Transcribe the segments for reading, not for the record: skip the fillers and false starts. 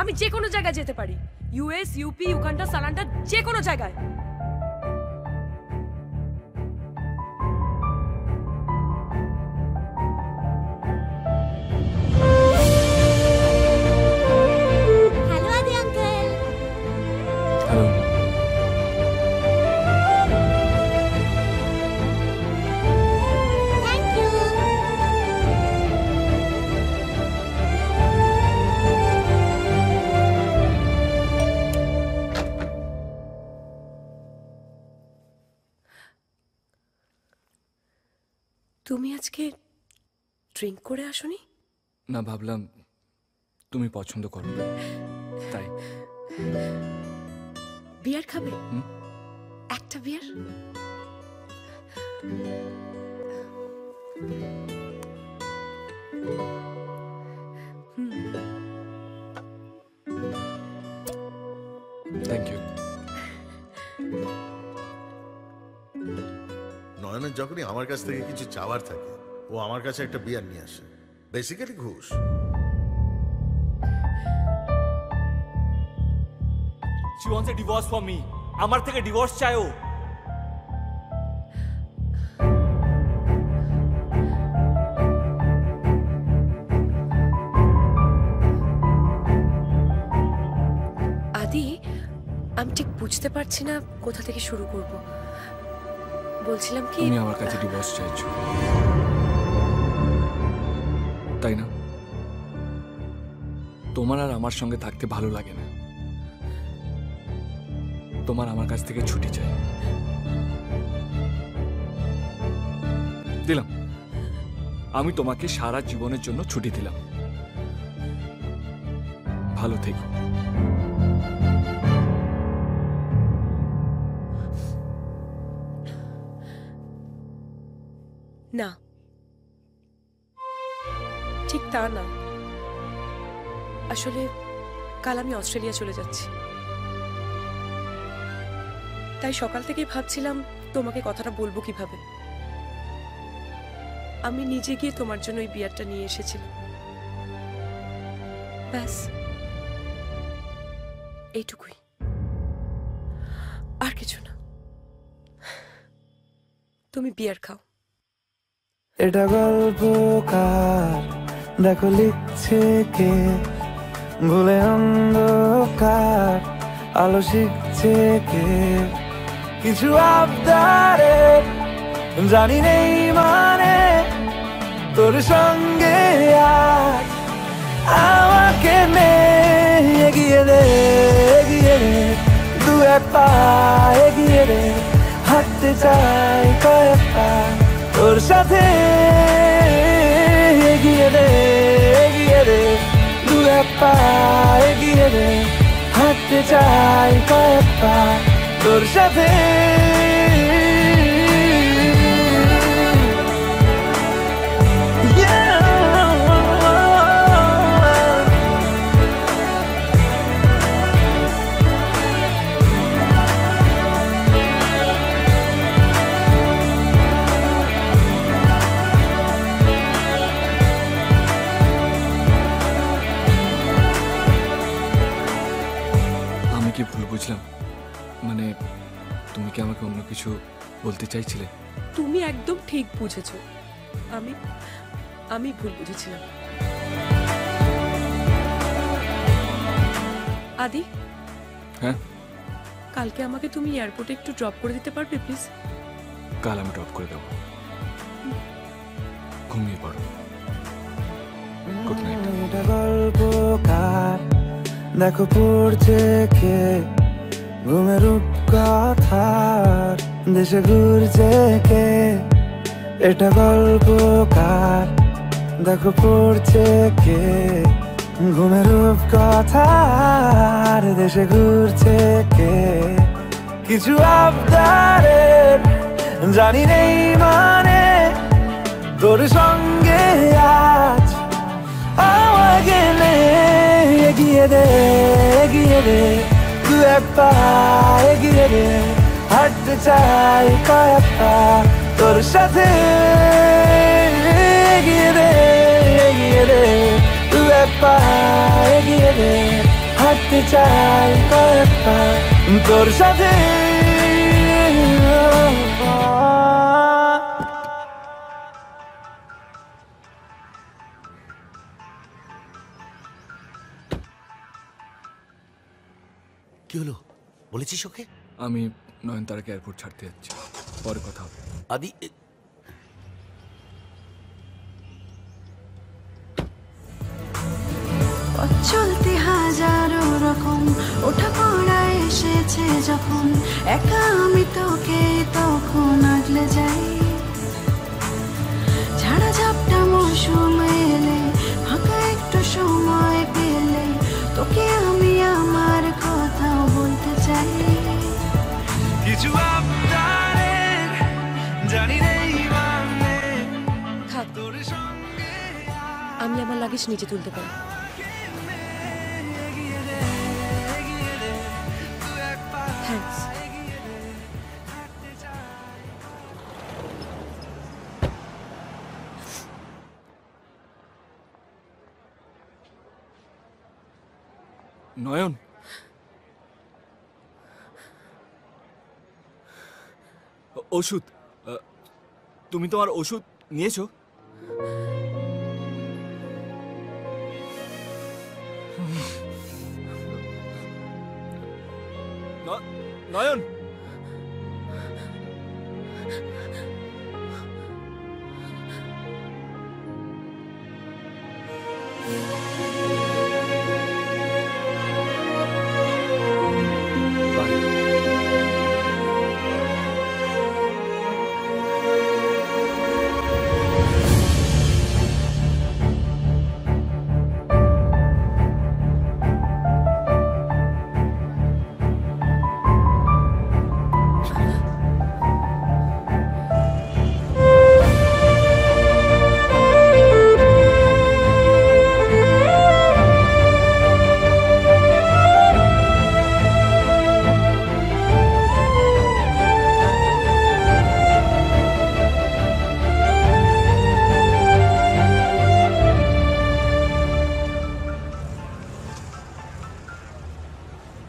আমি যে কোনো জায়গায় যেতে পারি, ইউএস, ইউপি, ইউগান্ডা, সালান্ডা, যে কোনো জায়গায়। হ্যালো আদি আঙ্কেল। হ্যালো। Thank you. তুমি আজকে ড্রিঙ্ক করে আসোনি? না, ভাবলাম তুমি পছন্দ করো তাই। বিয়ার খাবে? একটা বিয়ার? Thank you. নয়নের যখনই আমার কাছ থেকে কিছু চাওয়ার থাকে, ও আমার কাছে একটা বিয়ার নিয়ে আসে, বেসিক্যালি ঘুষ। She wants a divorce from me. আমার থেকে ডিভোর্স চায় ও। আদি, আমি ঠিক বুঝতে পারছি না কোথা থেকে শুরু করব। বলছিলাম কি, তুমি আমার কাছে ডিভোর্স চাইছো, তাই না? তোমার আর আমার সঙ্গে থাকতে ভালো লাগে না, তোমার আমার কাছ থেকে ছুটি চাই। দিলাম, আমি তোমাকে সারা জীবনের জন্য ছুটি দিলাম। ভালো থেকো। না, ঠিক তা না। আসলে কাল আমি অস্ট্রেলিয়া চলে যাচ্ছি, তাই সকাল থেকেই ভাবছিলাম তোমাকে কথাটা বলবো কিভাবে। আমি নিজে গিয়ে তোমার জন্য ওই বিয়ারটা নিয়ে এসেছিলাম, ব্যাস এইটুকুই, আর কিছু না। তুমি বিয়ার খাও। এটা গল্পকার, দেখো লিখছে কে, ভুলে অন্ধকার আলো শিখছে কে, কিছু আবদারে জানি নেই মানে, তোর সঙ্গে আজ আমাকে নে, এগিয়ে দে এগিয়ে দে, দু এক পা এগিয়ে দে, হাঁটতে চাই কয়েক পা তোর সাথে, এগিয়ে দে এগিয়ে দে, দু এক পা এগিয়ে দে, হাঁটতে চাই কয়েক পা তোর সাথে। ভুল বুঝলাম? মানে তুমি কি আমাকে অন্য কিছু বলতে চাইছিলে? তুমি একদম ঠিক বুঝেছো, আমি ভুল বুঝেছিলাম। আদি, হ্যাঁ, কালকে আমাকে তুমি এয়ারপোর্টে একটু ড্রপ করে দিতে পারবে প্লিজ? কাল আমি ড্রপ করে দেবো, ঘুমিয়ে পড়ো। Good night. গল্পকার, দেখো পড়ছে কে, ঘুমের রূপকথার দেশে ঘুরছে কে, এটা গল্পকার, দেখো পড়ছে কে, ঘুমের রূপকথার দেশে ঘুরছে কে, কিছু আবদারের জানি নেই মানে, তোর সঙ্গে আজ আমাকে নে, এগিয়ে দে এগিয়ে দে, দু এক পা এগিয়ে দে, হাঁটতে চাই কয়েক পা তোর সাথে, এগিয়ে দে এগিয়ে দে, দু এক পা এগিয়ে দে, হাঁটতে চাই কয়েক পা তোর সাথে। কি হলো বলেছিস ওকে? আমি নয়নতারাকে এয়ারপোর্ট ছাড়তে যাচ্ছি, পরে কথা হবে। আদি পথ চলতে হাজারো রকম ওঠা পড়া এসেছে যখন, একা আমি তোকে তখন আগলে যাই। ঝাড়া ঝাপটা মৌসুম এলে, ফাঁকা একটু সময় পেলে, তোকে আমি আমার কথাও বলতে চাই। কিছু আপনার জানি নেই মানে থাক, তোর সঙ্গে আমি আমার লাগেজ নিচে তুলতে পারি। থ্যাঙ্কস। নয়ন, ওষুধ, তুমি তোমার ওষুধ নিয়েছো? নয়ন,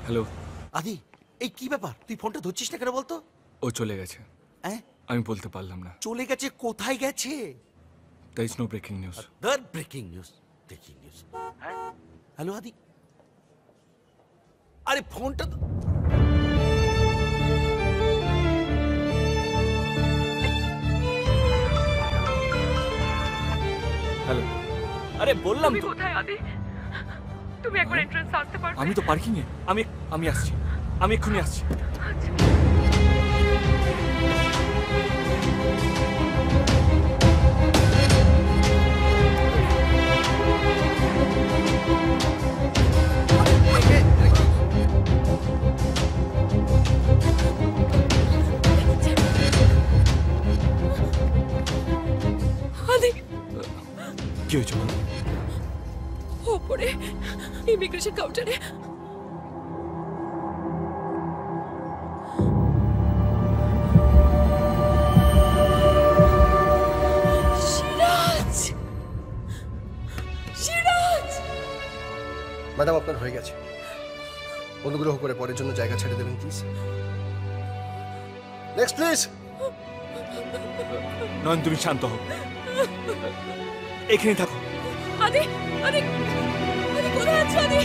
হ্যালো। আদি এই কি ব্যাপার, তুই ফোনটা ধরছিস না কেন বলতো? ও চলে গেছে। হ্যাঁ আমি বলতে পারলাম না। চলে গেছে? কোথায় গেছে? There is no breaking news. The breaking news, breaking news. Hello Adi, আরে ফোনটা হ্যালো। আরে বললাম তো, কোথায় আদি? তুমি একবার এন্ট্রান্স আসতে পারবে? আমি তো পার্কিং এ। আমি আসছি, আমি এক্ষুনি আসছি। আদি, কি হয়েছে বলো? ওপরে ইমিগ্রেশন কাউন্টারে সিরাজ, সিরাজ। ম্যাডাম আপনার হয়ে গেছে, অনুগ্রহ করে পরের জন্য জায়গা ছেড়ে দেবেন প্লিজ। Next please. নয়ন, তুমি শান্ত হও, এখানে থাকো। আদি, আদি, আদি কোথায় আছো আদি?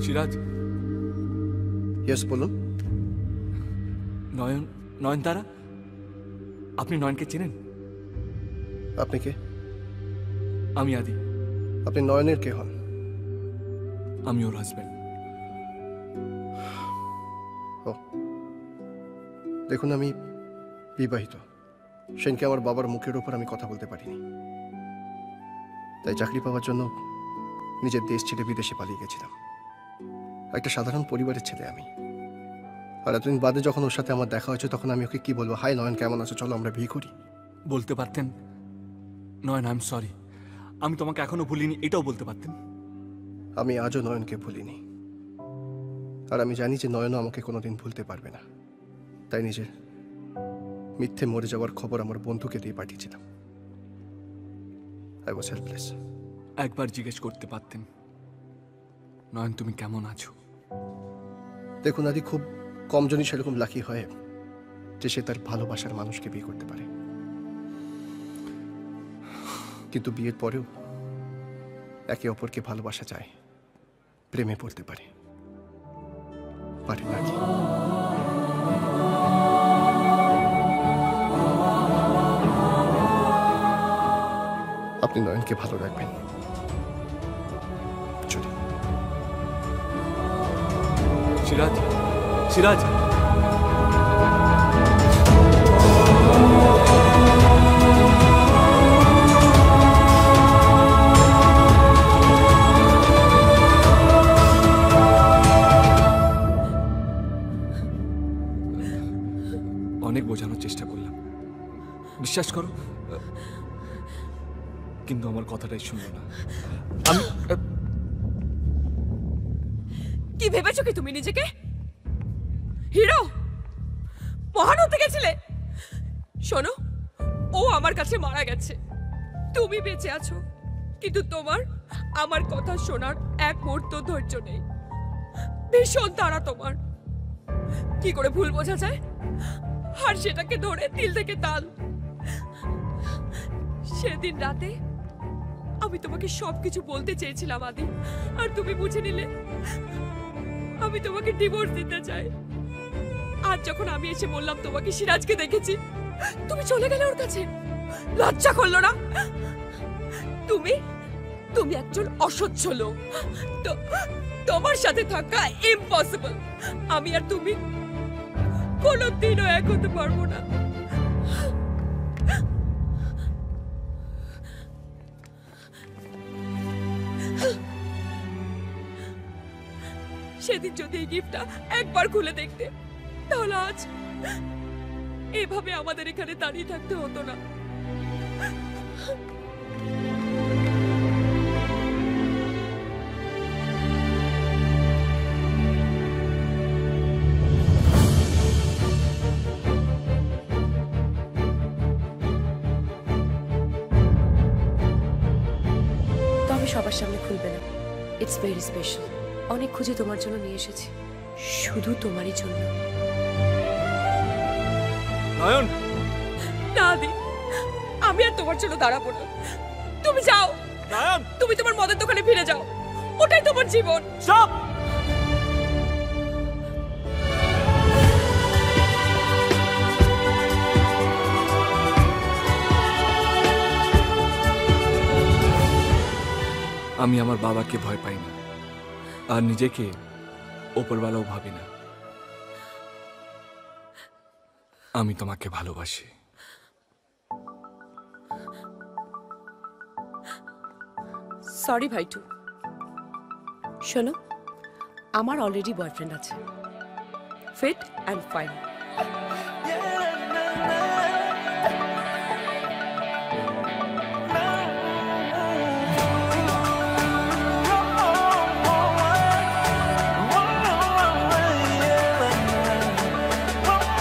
সিরাজ। ইয়েস বলুন। নয়নতারা, আপনি নয়নকে চেনেন? আপনি কে? আমি আদি। আপনি নয়নের কে হন? আমি ওর হাজব্যান্ড। ও দেখুন, আমি বিবাহিত। সেদিনকে আমার বাবার মুখের ওপর আমি কথা বলতে পারিনি, তাই চাকরি পাওয়ার জন্য নিজের দেশ ছেড়ে বিদেশে পালিয়ে গেছিলাম। একটা সাধারণ পরিবারের ছেলে আমি। আর এতদিন বাদে যখন ওর সাথে আমার দেখা হয়েছে তখন আমি ওকে কি বলবো, হাই নয়ন কেমন আছো, চলো আমরা বিয়ে করি? বলতে পারতেন নয়ন আই এম সরি, আমি তোমাকে এখনো ভুলিনি, এটাও বলতে পারতেন। আমি আজও নয়নকে ভুলিনি, আর আমি জানি যে নয়নও আমাকে কোনোদিন ভুলতে পারবে না। তাই নিজের মিথ্যে মরে যাওয়ার খবর আমার বন্ধুকে দিয়ে পাঠিয়েছিলাম। I was helpless. একবার জিজ্ঞেস করতে পারতেন নয়ন তুমি কেমন আছো। দেখুন আদি, খুব কমজনই সেরকম লাকি হয় যে সে তার ভালোবাসার মানুষকে বিয়ে করতে পারে, কিন্তু বিয়ের পরেও একে অপরকে ভালোবাসা যায়, প্রেমে পড়তে পারে না কি? আপনি নয়নকে ভালো রাখবেন। চলি। সিরাজ, সিরাজ, অনেক বোঝানোর চেষ্টা করলাম, বিশ্বাস করো, কিন্তু আমার কথাটাই শুনলো না। আমি কি ভেবেছো কি তুমি নিজেকে? হিরো, মহান হতে গেছিলে? শোনো, ও আমার কাছে মারা গেছে, তুমি বেঁচে আছো, কিন্তু তোমার আমার কথা শোনার এক মুহূর্ত ধৈর্য নেই। ভীষণ তাড়া তোমার। কি করে ভুল বোঝা যায় আর সেটাকে ধরে দিল থেকে তাল। সেদিন রাতে আমি তোমাকে সবকিছু বলতে চেয়েছিলাম আদি, আর তুমি বুঝে নিলে আমি তোমাকে ডিভোর্স দিতে চাই। আজ যখন আমি এসে বললাম তোমাকে সিরাজকে দেখেছি, তুমি চলে গেলে ওর কাছে। লজ্জা করলো না? তুমি তুমি একজন অসহ্য লোক। তোমার সাথে থাকা ইম্পসিবল। আমি আর তুমি কোনোদিনও এক হতে পারবো না। সেদিন যদি এই গিফটটা একবার খুলে দেখতে, তাহলে আজ এভাবে আমাদের এখানে দাঁড়িয়ে থাকতে হতো না। তবে সবার সামনে খুলবে না। It's very special. অনেক খুঁজে তোমার জন্য নিয়ে এসেছি, শুধু তোমারই জন্য। নয়ন, না দি, আমি আর তোমার জন্য দাঁড়াবো না। তুমি যাও নয়ন, তুমি তোমার মদের দোকানে ফিরে যাও, ওটাই তোমার জীবন। স্টপ। আমি আমার বাবাকে ভয় পাই না, আর নিজেকে ওপরওয়ালাও ভাবি না। আমি তোমাকে ভালোবাসি। সরি ভাইটু। শোনো, আমার অলরেডি বয়ফ্রেন্ড আছে, ফিট অ্যান্ড ফাইন।